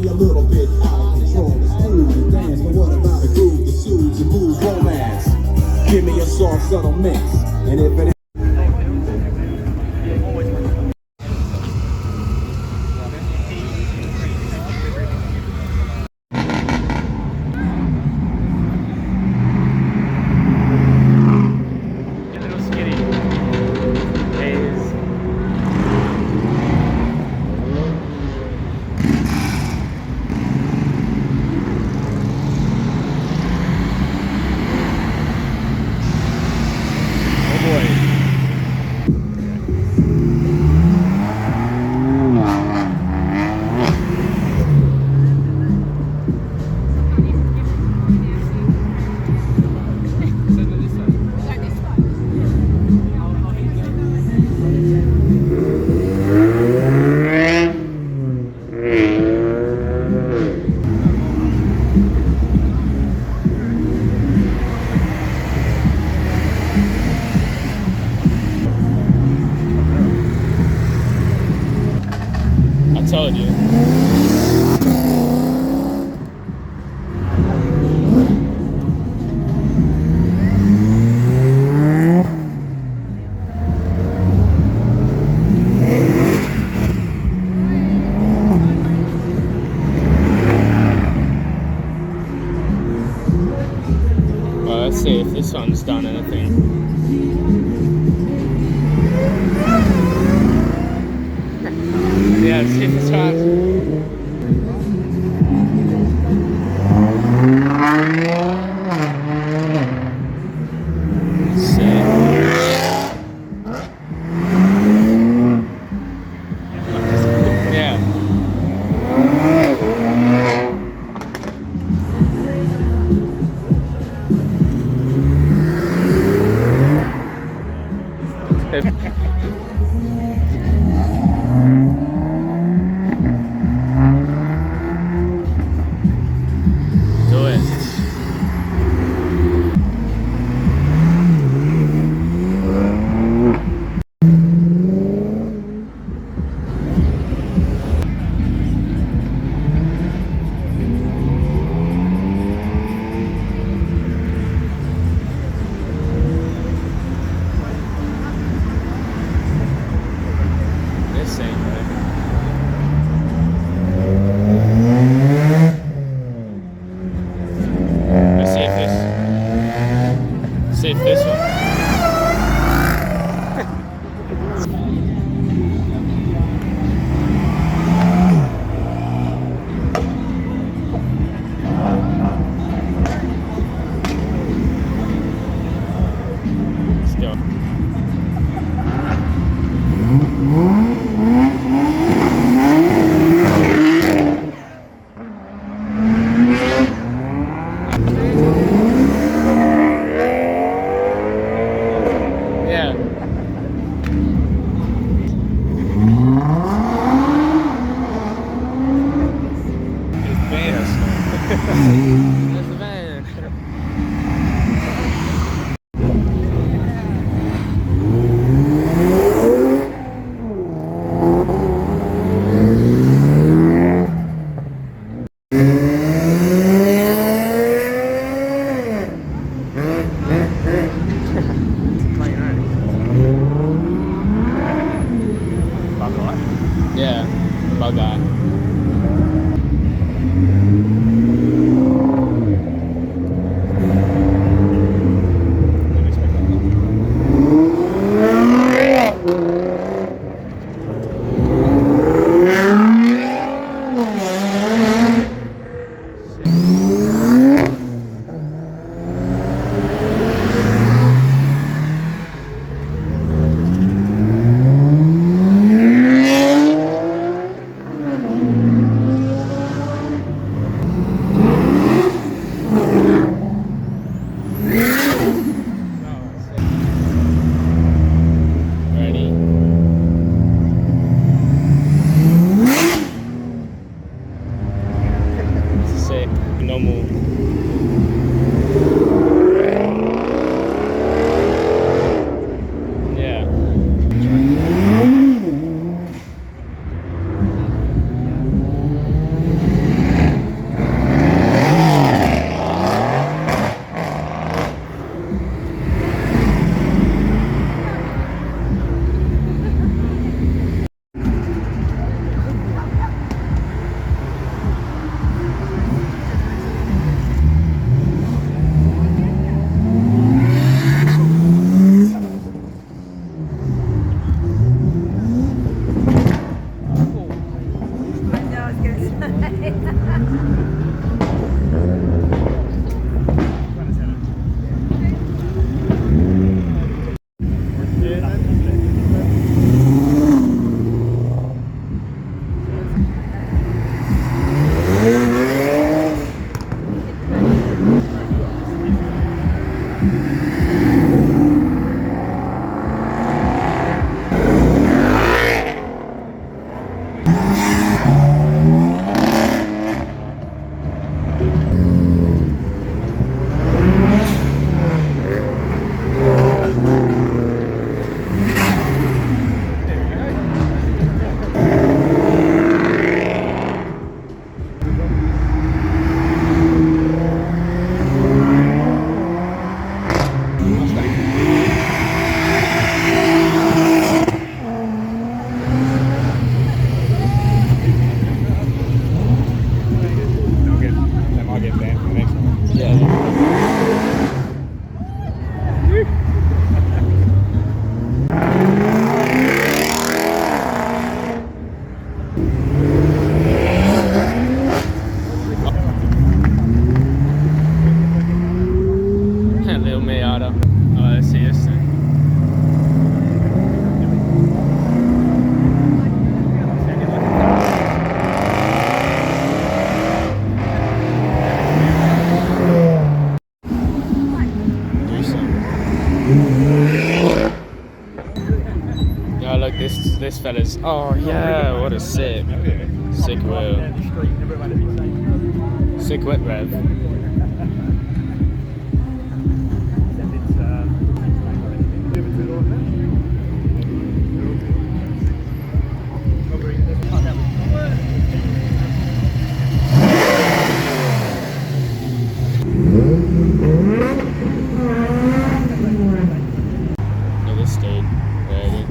a little bit out of control. It's cool to dance, but what about a groove that soothes and moves romance? Give me a soft, subtle mix, and if it I told you. Well, let's see if this one's done anything. Yeah, let's see if this one's... Do it. This ain't right. Let's see if this one. Let's go. Yeah. That's the van. Yeah, bug eye. Little Miata. Oh, let's see this thing. Yeah, look, this fella's. Oh yeah, what a sick wheel. Sick wet rev. Look at this dude. Ready?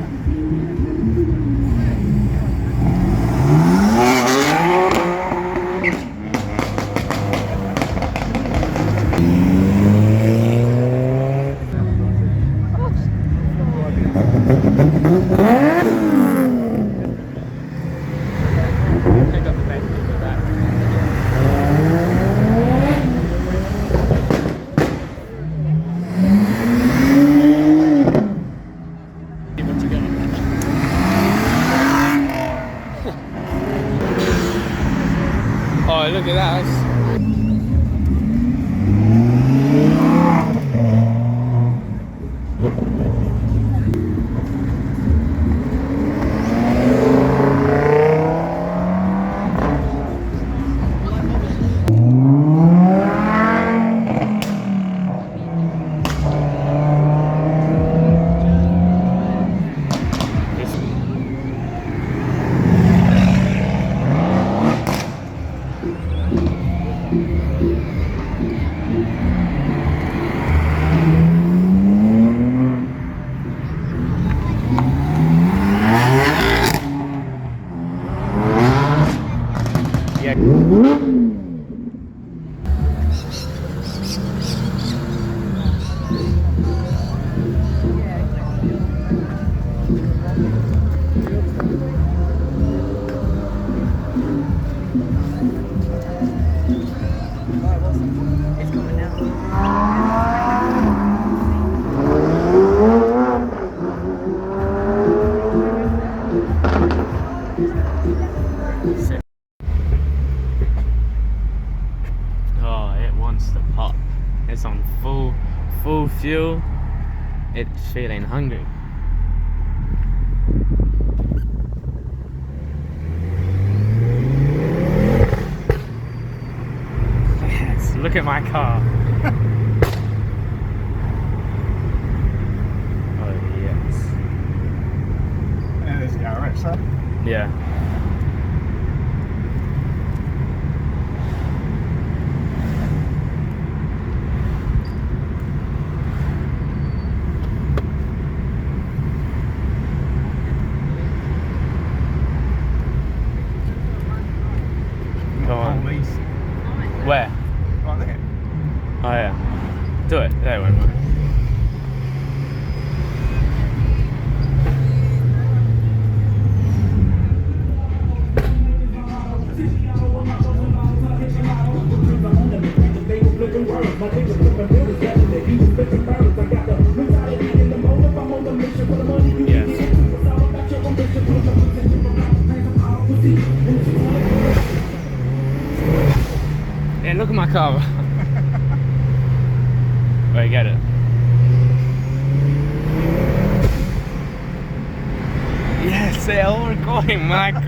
Pick up the bed, pick it back. Oh, look at that. Oh, it wants to pop. It's on full fuel. It's feeling hungry. Yes, look at my car. Oh yes. Yeah, there's the RS, huh? Yeah. Go on. All these. Where? Right there. Yeah, look at my car. Wait, get it. Yes, they're all recording my car.